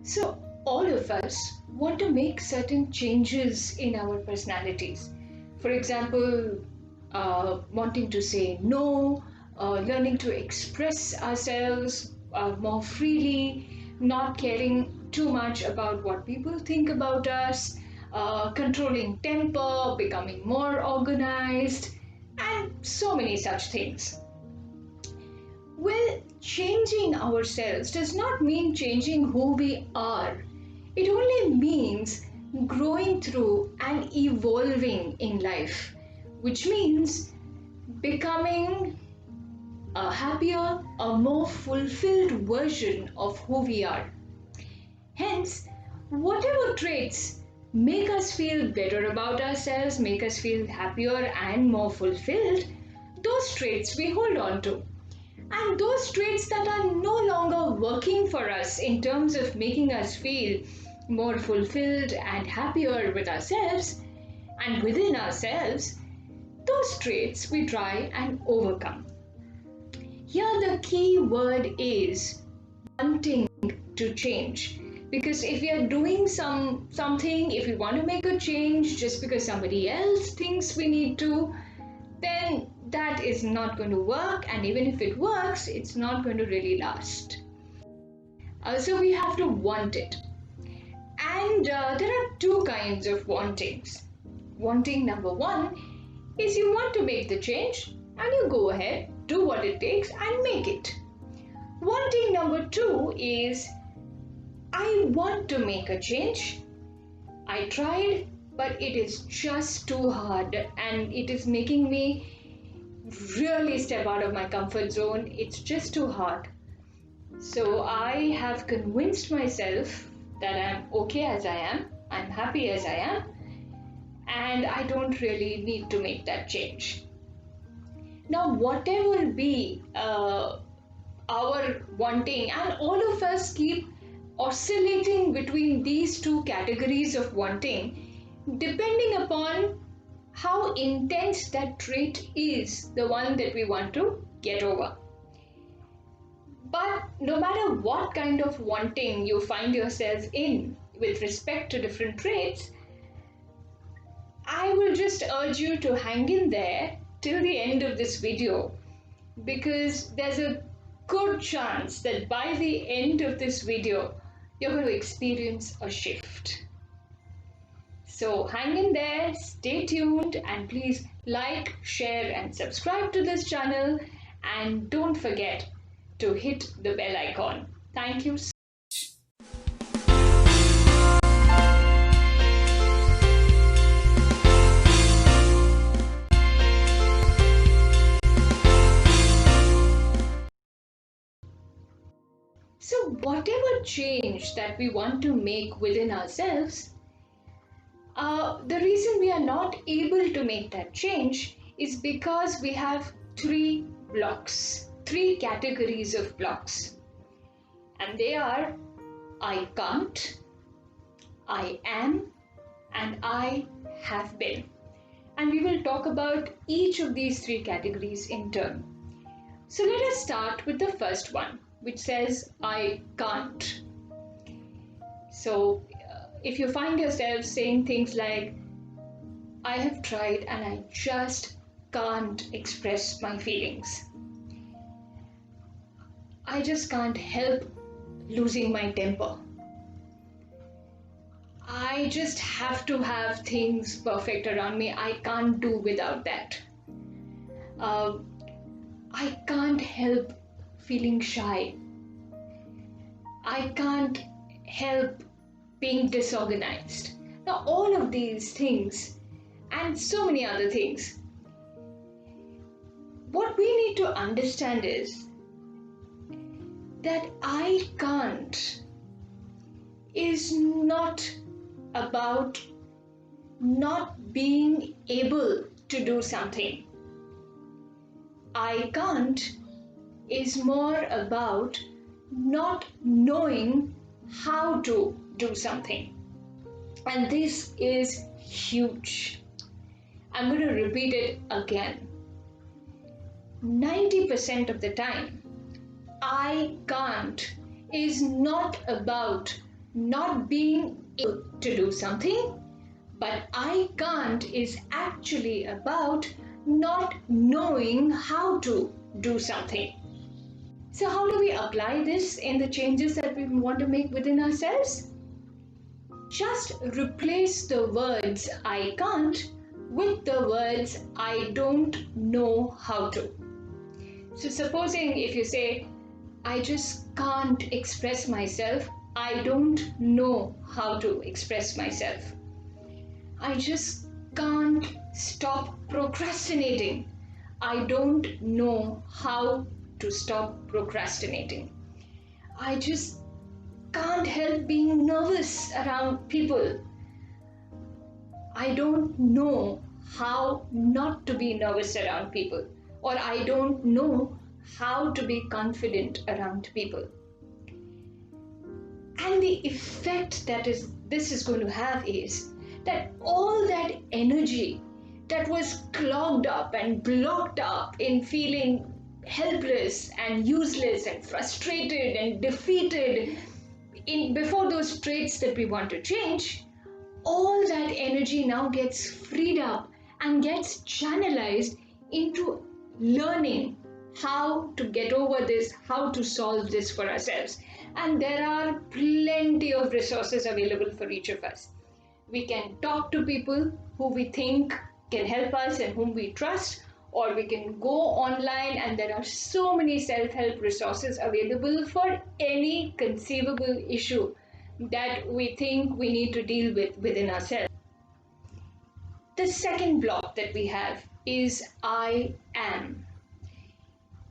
So all of us want to make certain changes in our personalities. For example, wanting to say no, learning to express ourselves more freely, not caring too much about what people think about us, controlling temper, becoming more organized, and so many such things. Well, changing ourselves does not mean changing who we are. It only means growing through and evolving in life, which means becoming a happier, a more fulfilled version of who we are. Hence, whatever traits make us feel better about ourselves, make us feel happier and more fulfilled, those traits we hold on to. And those traits that are no longer working for us in terms of making us feel more fulfilled and happier with ourselves and within ourselves, those traits we try and overcome. Here, the key word is wanting to change. Because if we are doing something, if we want to make a change just because somebody else thinks we need to, then that is not going to work, and even if it works, it's not going to really last. So we have to want it. And there are two kinds of wantings. Wanting number one is you want to make the change and you go ahead, do what it takes and make it. Wanting number two is I want to make a change. I tried, but it is just too hard and it is making me really step out of my comfort zone. It's just too hard. So I have convinced myself that I'm okay as I am, I'm happy as I am, and I don't really need to make that change. Now, whatever be our wanting, and all of us keep oscillating between these two categories of wanting, depending upon how intense that trait is, the one that we want to get over. But no matter what kind of wanting you find yourself in with respect to different traits, I will just urge you to hang in there till the end of this video, because there's a good chance that by the end of this video, you're going to experience a shift. So hang in there, stay tuned, and please like, share, and subscribe to this channel. And don't forget to hit the bell icon. Thank you. So whatever change that we want to make within ourselves, the reason we are not able to make that change is because we have three blocks, three categories of blocks. And they are I can't, I am, and I have been. And we will talk about each of these three categories in turn. So let us start with the first one, which says I can't. So if you find yourself saying things like, I have tried and I just can't express my feelings. I just can't help losing my temper. I just have to have things perfect around me. I can't do without that. I can't help feeling shy. I can't help being disorganized. Now, all of these things and so many other things, what we need to understand is that I can't is not about not being able to do something. I can't is more about not knowing how to do something. And this is huge. I'm going to repeat it again. 90% of the time, I can't is not about not being able to do something, but I can't is actually about not knowing how to do something. So, how do we apply this in the changes that we want to make within ourselves? Just replace the words I can't with the words I don't know how to. So, supposing if you say, I just can't express myself, I don't know how to express myself. I just can't stop procrastinating. I don't know how to stop procrastinating. I just can't help being nervous around people. I don't know how not to be nervous around people, or I don't know how to be confident around people. And the effect that this is going to have is that all that energy that was clogged up and blocked up in feeling helpless and useless and frustrated and defeated before those traits that we want to change, all that energy now gets freed up and gets channelized into learning how to get over this, how to solve this for ourselves. And there are plenty of resources available for each of us. We can talk to people who we think can help us and whom we trust, or we can go online, and there are so many self-help resources available for any conceivable issue that we think we need to deal with within ourselves. The second block that we have is I am.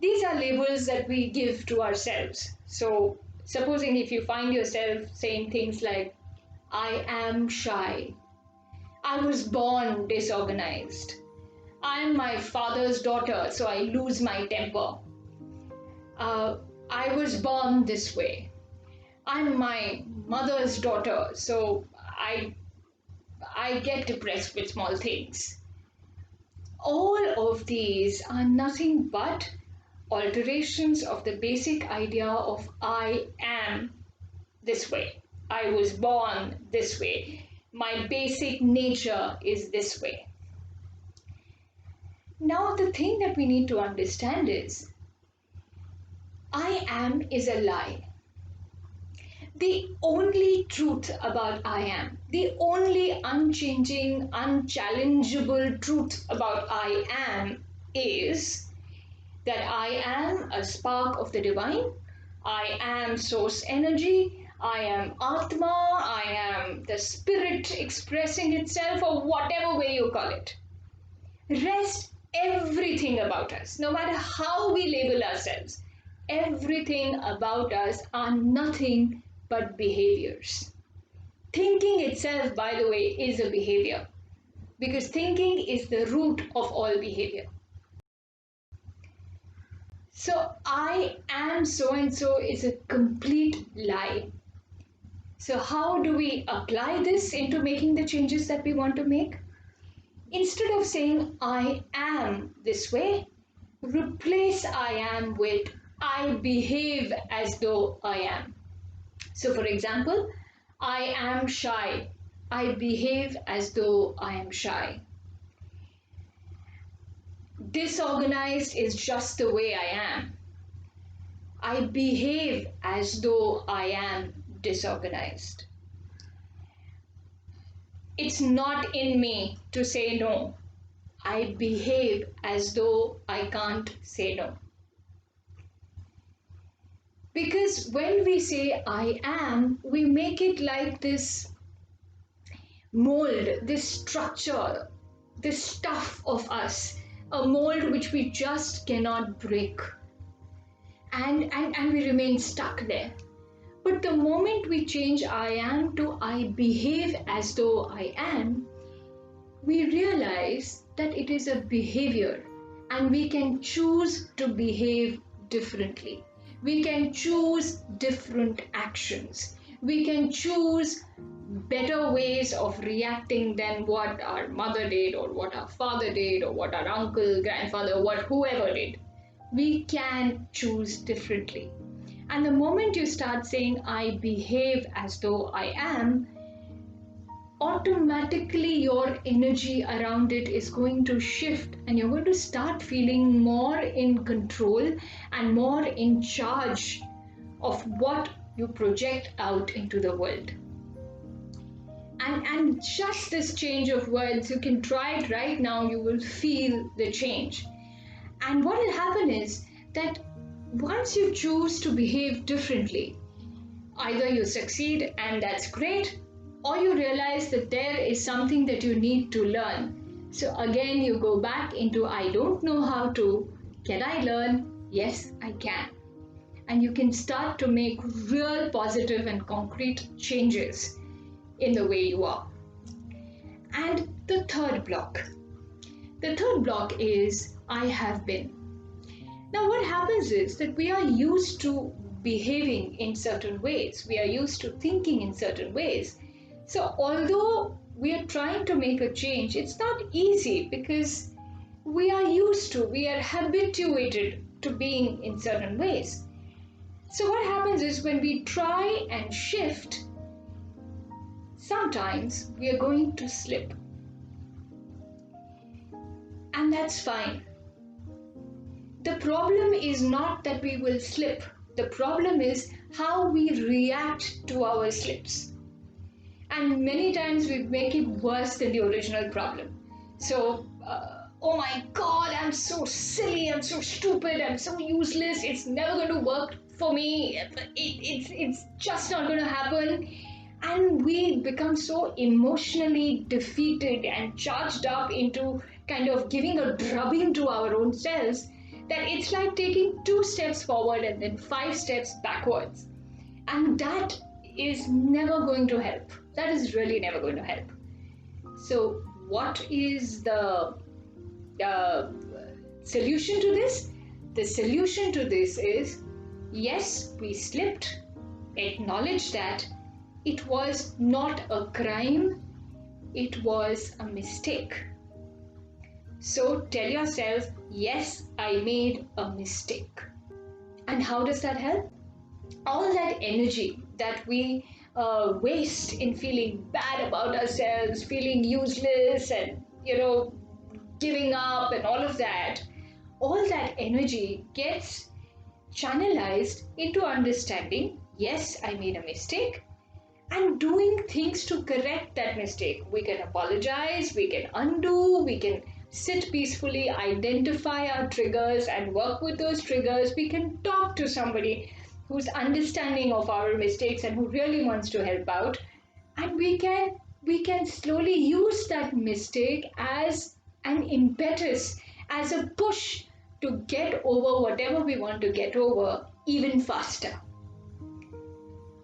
These are labels that we give to ourselves. So, supposing if you find yourself saying things like, I am shy, I was born disorganized, I'm my father's daughter, so I lose my temper, I was born this way, I'm my mother's daughter, so I get depressed with small things. All of these are nothing but alterations of the basic idea of I am this way. I was born this way. My basic nature is this way. Now, the thing that we need to understand is I am is a lie. The only truth about I am, the only unchanging, unchallengeable truth about I am is that I am a spark of the divine, I am source energy, I am Atma, I am the spirit expressing itself, or whatever way you call it. Rest everything about us, no matter how we label ourselves, everything about us are nothing but behaviors. Thinking itself, by the way, is a behavior, because thinking is the root of all behavior. So, I am so and so is a complete lie. So, how do we apply this into making the changes that we want to make? Instead of saying I am this way, replace I am with I behave as though I am. So, for example, I am shy. I behave as though I am shy. Disorganized is just the way I am. I behave as though I am disorganized. It's not in me to say no. I behave as though I can't say no. Because when we say I am, we make it like this mold, this structure, this stuff of us, a mold which we just cannot break. And we remain stuck there. But the moment we change I am to I behave as though I am, we realize that it is a behavior and we can choose to behave differently. We can choose different actions. We can choose better ways of reacting than what our mother did, or what our father did, or what our uncle, grandfather, whoever did. We can choose differently. And the moment you start saying, I behave as though I am, automatically your energy around it is going to shift, and you're going to start feeling more in control and more in charge of what you project out into the world. And just this change of words, you can try it right now, you will feel the change. And what will happen is that once you choose to behave differently, either you succeed and that's great, or you realize that there is something that you need to learn. So again, you go back into I don't know how to. Can I learn? Yes, I can. And you can start to make real positive and concrete changes in the way you are. And the third block. The third block is I have been. Now, what happens is that we are used to behaving in certain ways. We are used to thinking in certain ways. So although we are trying to make a change, it's not easy because we are habituated to being in certain ways. So what happens is when we try and shift, sometimes we are going to slip. And that's fine. The problem is not that we will slip. The problem is how we react to our slips. And many times we make it worse than the original problem. So, oh my God, I'm so silly, I'm so stupid, I'm so useless, it's never going to work for me, it's just not going to happen. And we become so emotionally defeated and charged up into kind of giving a drubbing to our own selves that it's like taking 2 steps forward and then 5 steps backwards. And that is never going to help. That is really never going to help. So what is the solution to this? The solution to this is, yes, we slipped. Acknowledge that it was not a crime. It was a mistake. So tell yourself, yes, I made a mistake. And how does that help? All that energy that we waste in feeling bad about ourselves, feeling useless and, giving up and all that energy gets channelized into understanding, yes, I made a mistake, and doing things to correct that mistake. We can apologize, we can undo, we can sit peacefully, identify our triggers and work with those triggers. We can talk to somebody who's understanding of our mistakes and who really wants to help out. And we can slowly use that mistake as an impetus, as a push to get over whatever we want to get over even faster.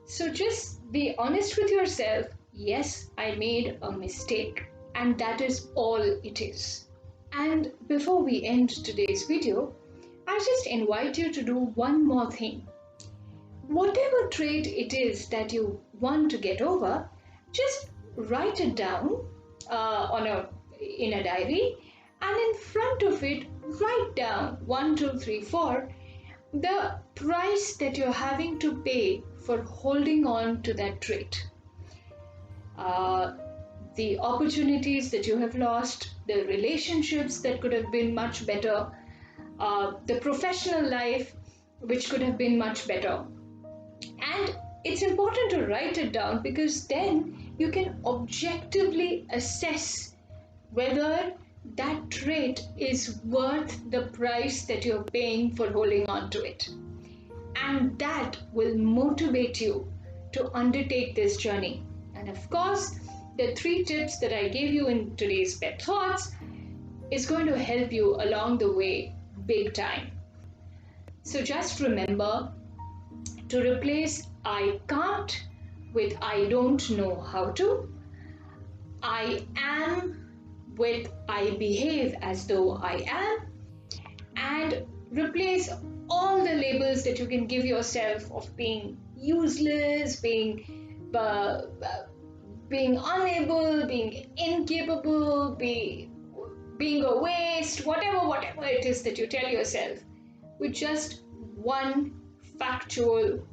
So just be honest with yourself. Yes, I made a mistake, and that is all it is. And before we end today's video, I just invite you to do one more thing. Whatever trait it is that you want to get over, just write it down in a diary, and in front of it, write down 1, 2, 3, 4 the price that you're having to pay for holding on to that trait. The opportunities that you have lost, the relationships that could have been much better, the professional life which could have been much better. And it's important to write it down because then you can objectively assess whether that trait is worth the price that you're paying for holding on to it. And that will motivate you to undertake this journey. And of course, the 3 tips that I gave you in today's PEP Thoughts is going to help you along the way big time. So just remember to replace I can't with I don't know how to, I am with I behave as though I am, and replace all the labels that you can give yourself of being useless, being unable, being incapable, being a waste, whatever it is that you tell yourself, with just one factual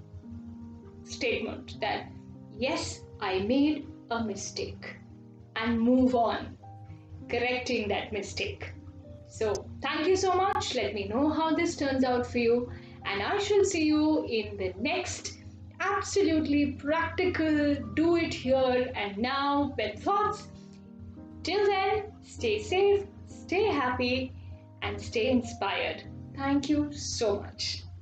statement that yes, I made a mistake, and move on, correcting that mistake. So, thank you so much. Let me know how this turns out for you, and I shall see you in the next absolutely practical do it here and now with thoughts. Till then, stay safe, stay happy, and stay inspired. Thank you so much.